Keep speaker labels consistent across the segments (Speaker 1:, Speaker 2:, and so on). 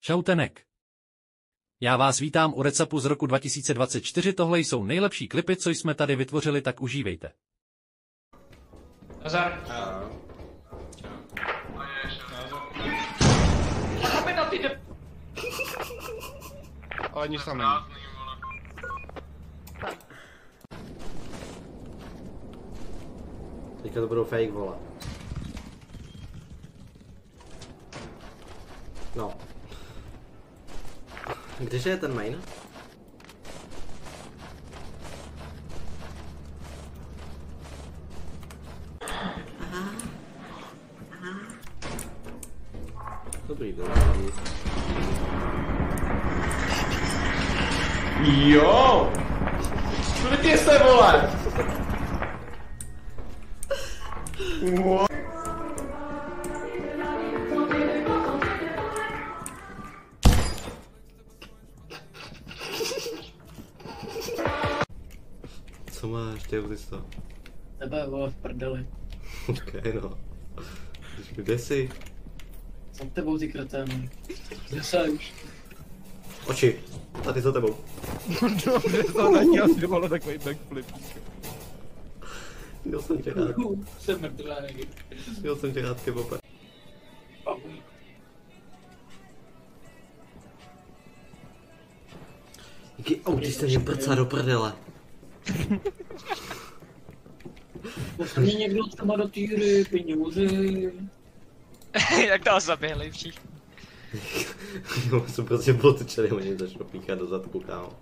Speaker 1: Čau Tenek. Já vás vítám u recapu z roku 2024, tohle jsou nejlepší klipy, co jsme tady vytvořili, tak užívejte.
Speaker 2: Nazar.
Speaker 3: Ale nic tam není.
Speaker 4: Teďka to budou fake, vole. No. Kdeže je ten main? Dobrý, dobrý.
Speaker 3: Jo! Splitě se, vole!
Speaker 4: Co máš, ty to?
Speaker 2: Tebe, vole, v prdeli.
Speaker 4: Okej, no. Kde jsi?
Speaker 2: Za tebou, ty kreténu. Kde seš?
Speaker 4: Oči. Tady za tebou.
Speaker 3: Dobře, to nechtěl si, vole, takový backflip.
Speaker 4: Měl jsem tě rád.
Speaker 2: Jsem mrtvý.
Speaker 4: Měl jsem tě rád, kebope. Jaký autista mě prcá do prdele.
Speaker 2: Mě někdo třeba do týry, peníze.
Speaker 5: Jak to zaběhli všichni.
Speaker 4: Jo, jsem prostě potočený, oni začnou píchat do zadku, kámo.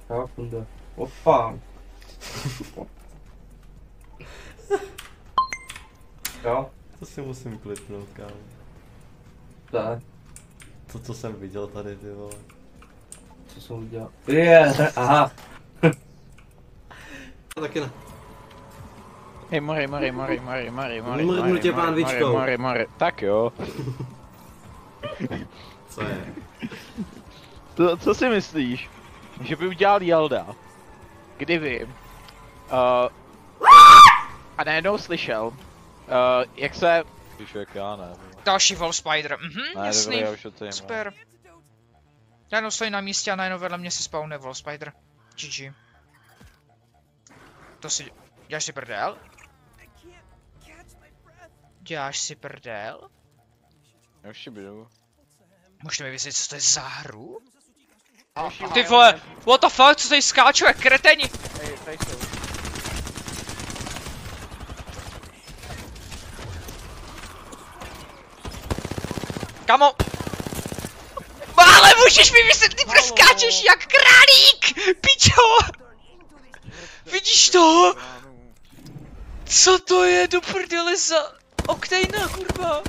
Speaker 3: Já půjde. Opa. Jo?
Speaker 4: To si musím klipnout, kámo.
Speaker 3: Tak.
Speaker 4: To, co jsem viděl tady, ty vole.
Speaker 3: Co jsem udělal? Aha.
Speaker 4: Taky ne.
Speaker 5: Hej, Mori.
Speaker 4: Mrdnu tě pánvičkou.
Speaker 5: Mori. Tak jo.
Speaker 4: Co je?
Speaker 5: Co si myslíš, že by udělal Jelda, kdyby a najednou slyšel, jak se... Víš, jak já ne.
Speaker 6: Další Wall Spider,
Speaker 5: Ne,
Speaker 6: jasný,
Speaker 5: dobrý, já už to
Speaker 6: super. Najednou stojí na místě a najednou vedle mě se spawnuje Wall Spider. GG. To si... Děláš si prdel? Děláš si prdel?
Speaker 5: Já už si budu.
Speaker 6: Můžete mi vysvětlit, co to je za hru? Ty vole, what the fuck, co tady skáču, jak kreteni?
Speaker 5: Hej, tady jsou.
Speaker 6: Kamo! Ale můžeš mi vysvětlit, proč skáčeš jak králík! Pičo! Vidíš to? Co to je do prdele za Octane, kurva?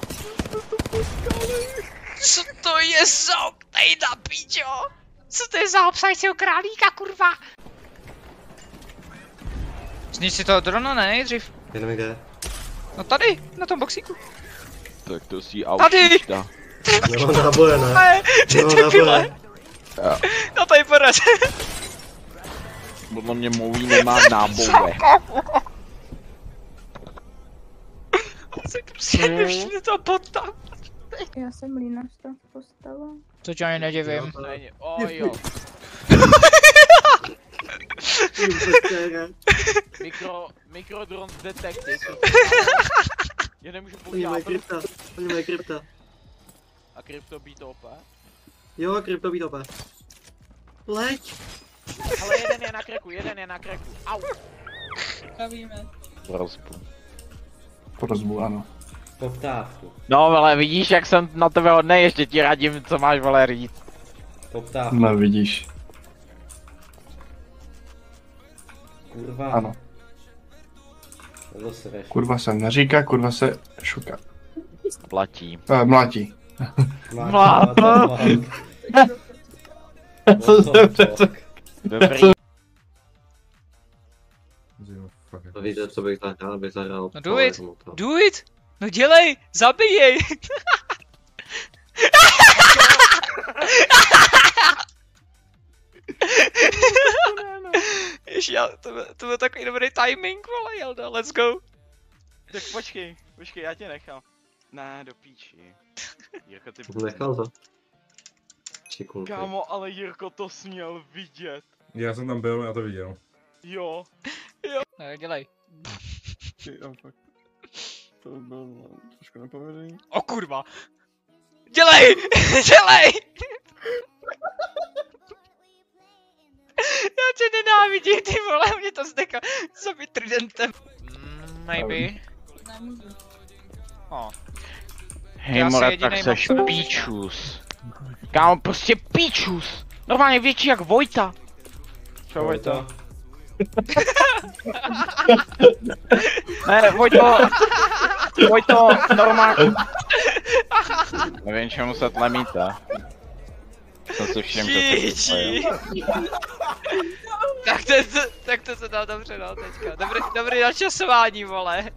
Speaker 6: Co to je za Octane, pičo? Co to je za obsajícího králíka, kurva? Znič si toho drona, ne, nejdřív.
Speaker 4: Jenom kde?
Speaker 6: No tady, na tom boxíku.
Speaker 5: Tak to si
Speaker 6: Tady!
Speaker 4: Nemám náboje, ne?
Speaker 6: Ty debile! No tady poradě.
Speaker 5: Podle mě mluví nemá náboje.
Speaker 6: Se prostě nevšimne to potom.
Speaker 7: Já jsem línař ta postava.
Speaker 6: To tě ani nedivím.
Speaker 5: Jo. Mikrodron detektiv. Já nemůžu
Speaker 4: Oni mají
Speaker 5: používat.
Speaker 4: krypta.
Speaker 5: A krypto být OP?
Speaker 4: Jo, krypto být opé. Leď!
Speaker 5: Ale jeden je na kreku. Au!
Speaker 7: Pravíme.
Speaker 3: Prozbu, ano.
Speaker 4: Poptávku.
Speaker 5: No ale vidíš, jak jsem na tebe hodnej, ještě ti radím, co máš, vole, říct.
Speaker 4: Poptávku.
Speaker 3: No vidíš.
Speaker 4: Kurva.
Speaker 3: Ano.
Speaker 4: To se veš.
Speaker 3: Kurva se neříká, kurva se šuká.
Speaker 5: Platí.
Speaker 3: Mlátí.
Speaker 4: Mlát.
Speaker 3: Co jsem přece...
Speaker 5: Dobrý.
Speaker 4: To víte, co bych zahrál, abych zahrál.
Speaker 6: No do it! No dělej, zabijej! Ježi, to byl takový dobrý timing, vole, Jelda, let's go!
Speaker 5: Tak počkej, já tě nechám. Ne, do píči. Jirko, ty...
Speaker 4: Nechal to. Čikulky.
Speaker 5: Kámo, ale Jirko to směl vidět.
Speaker 3: Já jsem tam byl, já to viděl.
Speaker 5: Jo.
Speaker 6: No, dělej.
Speaker 2: To bylo trošku nepovedený.
Speaker 6: O kurva. Dělej! Dělej! Já tě nenávidím, ty vole, mě to zdeka zabít tridentem. Maybe. O.
Speaker 5: Hej
Speaker 6: Já
Speaker 5: more,
Speaker 6: si
Speaker 5: tak
Speaker 6: jedinej
Speaker 5: seš
Speaker 6: mám-
Speaker 5: píčus. Kámo, prostě píčus. Normálně větší jak Vojta. Čo Vojta? Ne, Vojto, normálně. Nevím, čemu se tlemíte. Jsem si všiml, že to
Speaker 6: Číči. Tak to se dá dobře, no, teďka. Dobrý načasování, vole.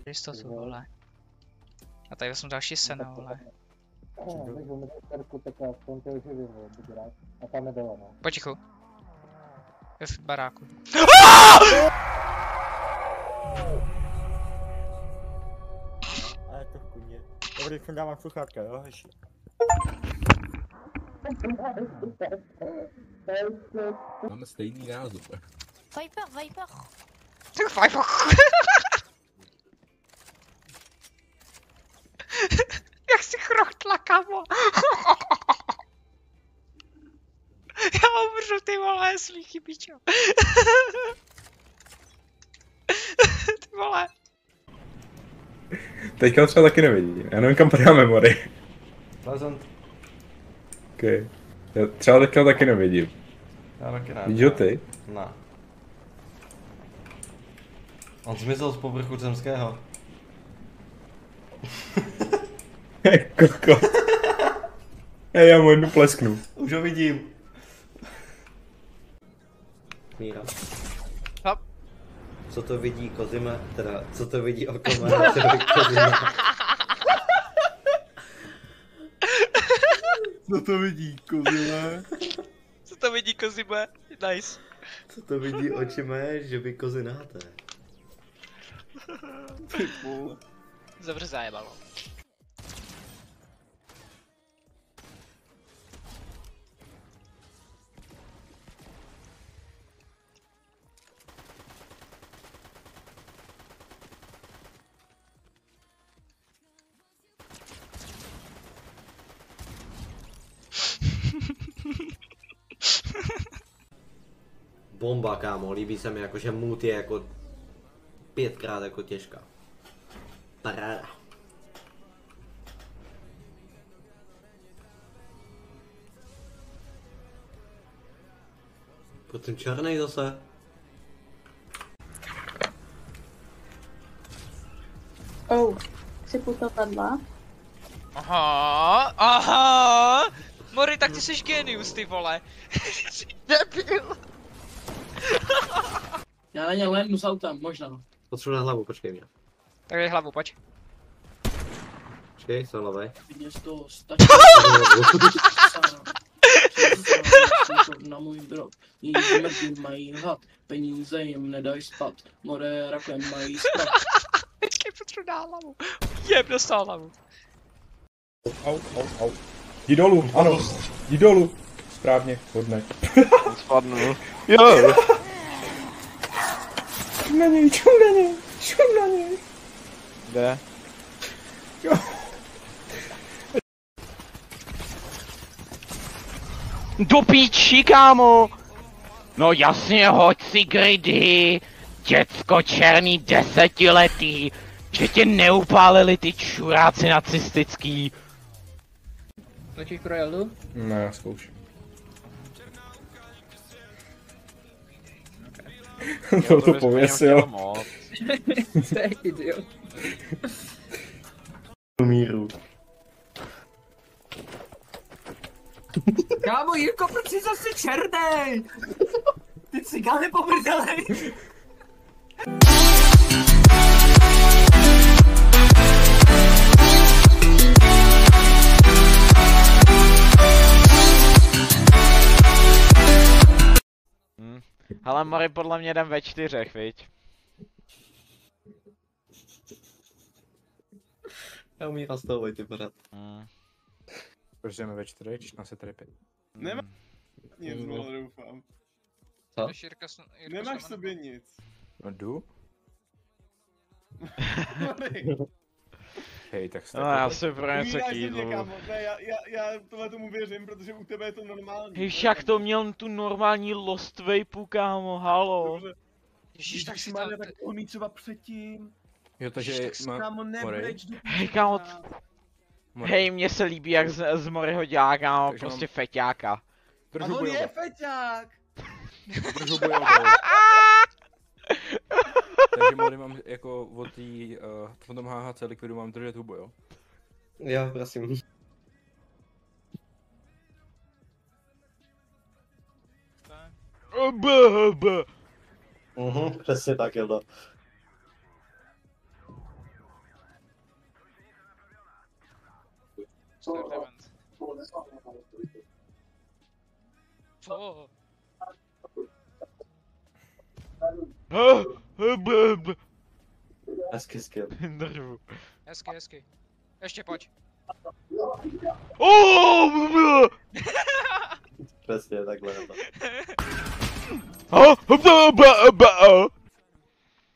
Speaker 6: Jistotu, vole. A tady jsem další sena, vole. Potichu. Je v baráku.
Speaker 8: A je to v kuně. Dobrý, dávám sluchátka, jo, heši.
Speaker 3: Máme stejný názor.
Speaker 9: Viper.
Speaker 6: Tak fajn. Jak si chrochtla, kamo. Já umřu, ty vole, slíchy pičo. Ty vole.
Speaker 3: Teďka třeba taky nevidí. Já nevím, kam podá memory.
Speaker 4: Pleasant.
Speaker 3: Okay. Já třeba teďka taky nevidím.
Speaker 4: Já taky ne.
Speaker 3: Vidíš ho ty?
Speaker 4: Ne. On zmizel z povrchu zemského.
Speaker 3: Koko. Hej, já mu jednu plesknu.
Speaker 4: Už ho vidím. Míra.
Speaker 6: Hop.
Speaker 4: Co to vidí Kozime? Teda, co to vidí Okome? Co to vidí Kozime?
Speaker 2: Co to vidí, kozile?
Speaker 6: Co to vidí Kozime? Nice.
Speaker 4: Co to vidí oči mé, že vy kozy náte?
Speaker 2: Ty vole.
Speaker 6: Dobře zajebalo.
Speaker 4: Bomba, kámo, líbí se mi jako, že mood je jako 5krát jako těžká. Paráda. Potom černej zase.
Speaker 7: Oh, chci putovat.
Speaker 6: Aha. Mori, tak ty jsi genius, ty vole. Debil.
Speaker 2: Já na ně lénu s autem, možná.
Speaker 4: Potřebuji na hlavu, počkej mě.
Speaker 6: Tak dej hlavu, pojď.
Speaker 4: Počkej, jsem hlavej.
Speaker 2: Vidíš to stačí. Na můj drog. Jí zmrdí mají had, peníze jim nedaj spat. More rakem mají spat.
Speaker 6: Počkej, potřebuji na hlavu. Jeb, dostal hlavu.
Speaker 3: Au. Jdi dolů, ano. Jdi dolů. Správně, hodne.
Speaker 5: Spadnu. Jo.
Speaker 3: Čum na něj.
Speaker 5: Kde? Do píči, kámo! No jasně, hoď si gridy, děcko černý 10letý, že tě neupálili ty čuráci nacistický.
Speaker 2: Letíš pro Jeldu?
Speaker 3: No, já zkouším. To pověsil.
Speaker 2: To je idiot.
Speaker 4: Míru.
Speaker 2: Kámo, Jirko, proč jsi zase černej? Ty cigány pomrdelej.
Speaker 5: Ale Mori, podle mě jdem ve 4, viď?
Speaker 4: Já umírám z toho, Vojty, pořád.
Speaker 3: Proč jdeme ve 4, když nás je tady 5?
Speaker 9: Nemá nic, vole, doufám.
Speaker 4: Co?
Speaker 6: Když Jirka
Speaker 9: Nemáš v sobě nic.
Speaker 3: No jdu. Hej, tak jste...
Speaker 5: No já si pro něco
Speaker 9: Umíráš
Speaker 5: k
Speaker 9: se
Speaker 5: jídlu.
Speaker 9: někam, ne, já tohle tomu věřím, protože u tebe je to normální.
Speaker 5: Hej, však to měl tu normální Lost Vape, kámo, halo.
Speaker 9: Dobře.
Speaker 6: Ježíš, tak si
Speaker 9: Ježišmarja,
Speaker 6: tam...
Speaker 9: tak on jí třeba předtím.
Speaker 3: Jo, takže
Speaker 9: Ježiš, tak kámo, nebreč do
Speaker 5: Hej, kámo,
Speaker 3: More.
Speaker 5: hej, mně se líbí, jak z Moryho dělá, kámo,
Speaker 3: Takže
Speaker 5: prostě
Speaker 3: mám-
Speaker 5: feťáka.
Speaker 9: A
Speaker 3: Držu
Speaker 9: on je
Speaker 3: bojové.
Speaker 9: feťák!
Speaker 3: Držu bojové. Takže Mori mám jako od tý, v tom HHC likvidu mám držet hubo, jo?
Speaker 4: Jo, prosím. Přesně tak, jo.
Speaker 6: Co?
Speaker 4: Hezky skill.
Speaker 5: Drvu.
Speaker 6: Hezky, hezky. Ještě pojď.
Speaker 4: Přesně takhle je to.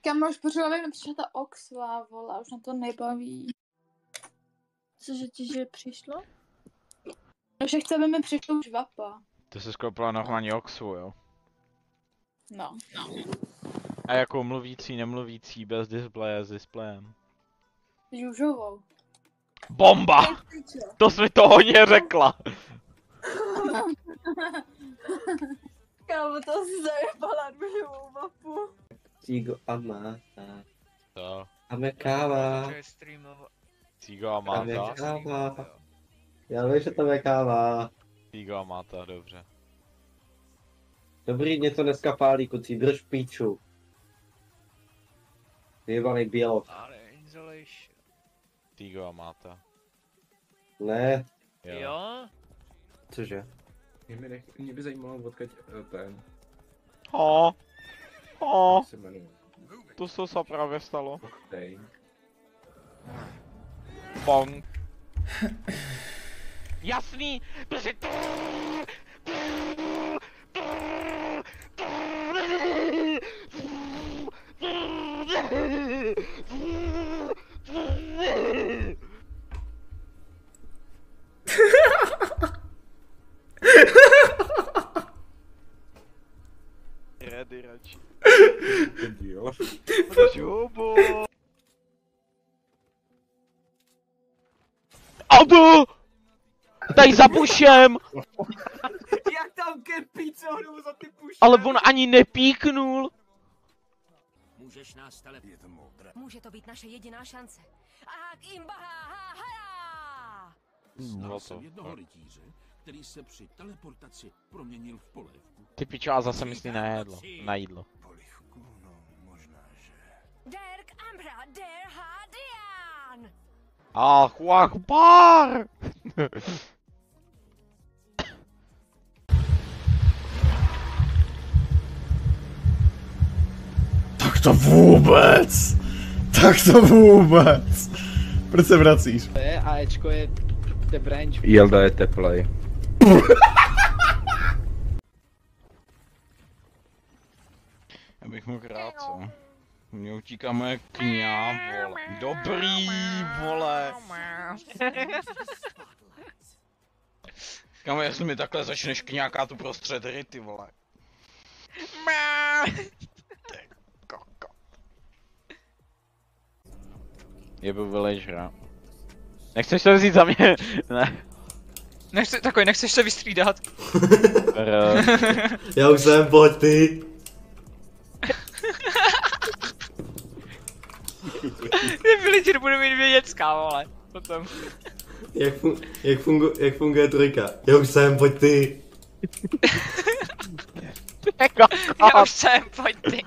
Speaker 7: Kam už pořád nepřišla ta Oxva, vole, už na to nebaví. Cože ti, že přišlo? No však chceme mi přišlo už vapa.
Speaker 5: To se skopila normální Oxu, jo?
Speaker 7: No.
Speaker 5: A jako mluvící, nemluvící, bez displeje, s displejem.
Speaker 7: Žužovou.
Speaker 5: Bomba! To jsi mi to hodně řekla.
Speaker 7: Kámo, to si zajebala růžovou vapu.
Speaker 4: Cigo a máta.
Speaker 5: To.
Speaker 4: Dáme káva.
Speaker 6: Může streamovat.
Speaker 5: Cigo a
Speaker 4: Dáme
Speaker 5: máta.
Speaker 4: káva. Já vím, že to je káva.
Speaker 5: Cigo a máta, dobře.
Speaker 4: Dobrý, něco dneska pálí, kucí, drž píču. Vyjebanej bělo.
Speaker 6: Ale insulation.
Speaker 5: Cigo a máta.
Speaker 4: Ne.
Speaker 6: Jo?
Speaker 4: Cože?
Speaker 3: Mě by zajímalo, odkud ten...
Speaker 5: Jak
Speaker 3: se jmenuje.
Speaker 5: to se právě stalo.
Speaker 3: Octane.
Speaker 5: Bong. Jasný, protože... Ready radši.
Speaker 3: Jo.
Speaker 5: Žubo. Auto! Tady za bušem!
Speaker 9: Jak tam kempí celou dobu za ty pušky?
Speaker 5: Ale on ani nepíknul.
Speaker 10: Můžeš nás je to moudré. Může to být naše jediná šance. A k imbaha, ha.
Speaker 5: No
Speaker 10: Znal
Speaker 5: to.
Speaker 10: jednoho rytíře, který se při teleportaci proměnil v polévku.
Speaker 5: Ty pičo, a zase myslí na jídlo. Na jídlo.
Speaker 10: Polivku, no možná, že...
Speaker 11: Derk Ambra, der Hadian!
Speaker 5: Allahu Akbar!
Speaker 12: Tak to vůbec! Tak to vůbec! Proč se vracíš?
Speaker 2: A Ečko je the branch.
Speaker 3: Jelda je teplej.
Speaker 5: Já bych mohl rád, co? Mě utíká moje kňa, vole. Dobrý, vole. Kamo, jestli mi takhle začneš kňákat uprostřed hry, ty vole. Ty koko. Jebu villagera. Nechceš to vzít za mě? Ne.
Speaker 6: Nechceš se vystřídat?
Speaker 4: Já už jsem, pojď ty.
Speaker 6: Ten villager bude mít 2 děcka, vole. Potom.
Speaker 4: Jak funguje trojka? Já už jsem, pojď ty.
Speaker 6: Já už jsem, pojď ty.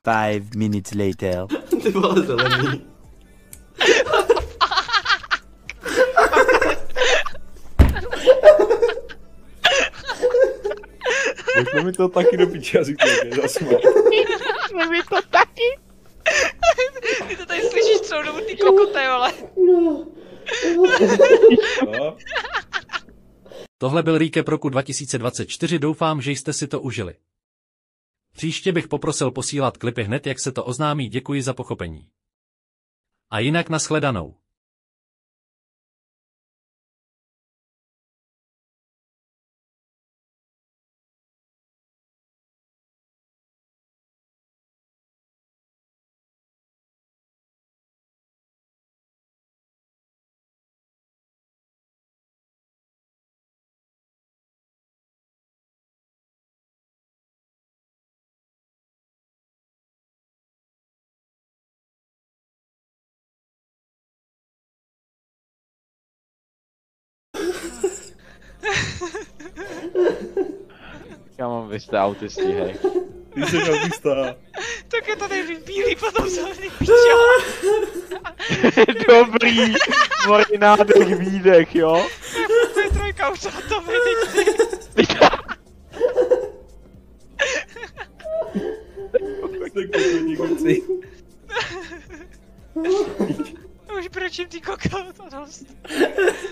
Speaker 13: Five minutes later.
Speaker 4: Ty vole zelený.
Speaker 3: Pojďme mi to taky do piči jazyk, zasmát.
Speaker 5: Pojďme mi to taky.
Speaker 6: Ty to tady jdou domů ty kokoté, vole.
Speaker 1: Tohle byl recap roku 2024, doufám, že jste si to užili. Příště bych poprosil posílat klipy hned, jak se to oznámí, děkuji za pochopení. A jinak nashledanou.
Speaker 5: Já mám vystá autisti, hej.
Speaker 9: Ty jsi autista.
Speaker 6: Tak je to nejvíc bílý, potom zelený pičo.
Speaker 5: Dobrý, moji nádech výdech, jo?
Speaker 6: Funguje trojka, už na to vidíš. Už brečím ty kokot, to dost.